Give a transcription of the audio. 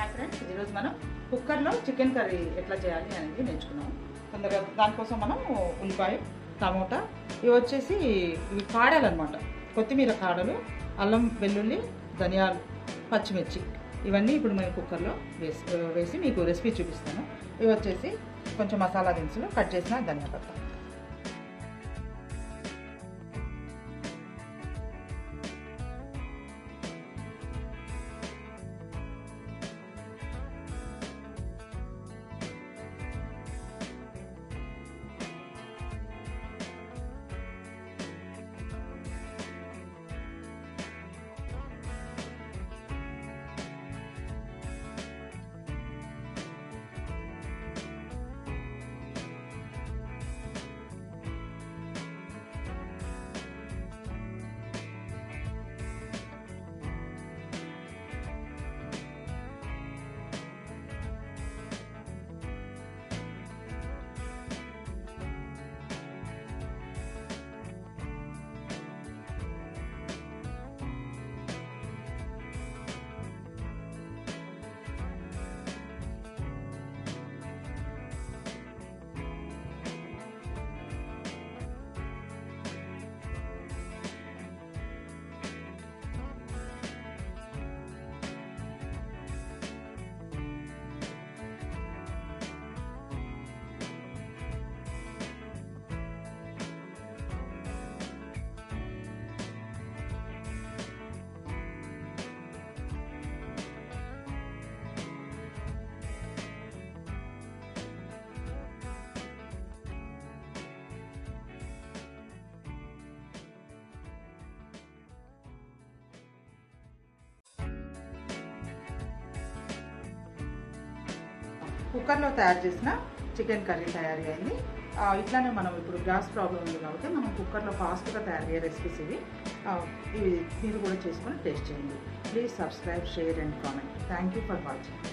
Hi friends, ఈరోజు మనం కుక్కర్లో చికెన్ కర్రీ ఎట్లా చేయాలి అనేది నేర్చుకున్నాం. తొందరగా దానికోసం మనం ఉల్లిపాయ, టమోటా, ఇవి వచ్చేసి ఇవి కాడలు అనమాట. కొత్తిమీర కాడలు, అల్లం వెల్లుల్లి, ధనియాలు, పచ్చిమిర్చి ఇవన్నీ ఇప్పుడు నేను కుక్కర్లో వేసి మీకు రెసిపీ చూపిస్తాను. ఇవి వచ్చేసి కొంచెం మసాలా దినుసులు, కట్ చేసిన ధనియా పత్తా. కుక్కర్లో తయారు చేసిన చికెన్ కర్రీ తయారీ అయింది. ఇట్లానే మనం ఇప్పుడు గ్యాస్ ప్రాబ్లం ఉంది కాబట్టి మనం కుక్కర్లో ఫాస్ట్గా తయారయ్యే రెసిపీస్ ఇవి మీరు కూడా చేసుకొని టేస్ట్ చేయండి. Please subscribe, share and comment. Thank you for watching.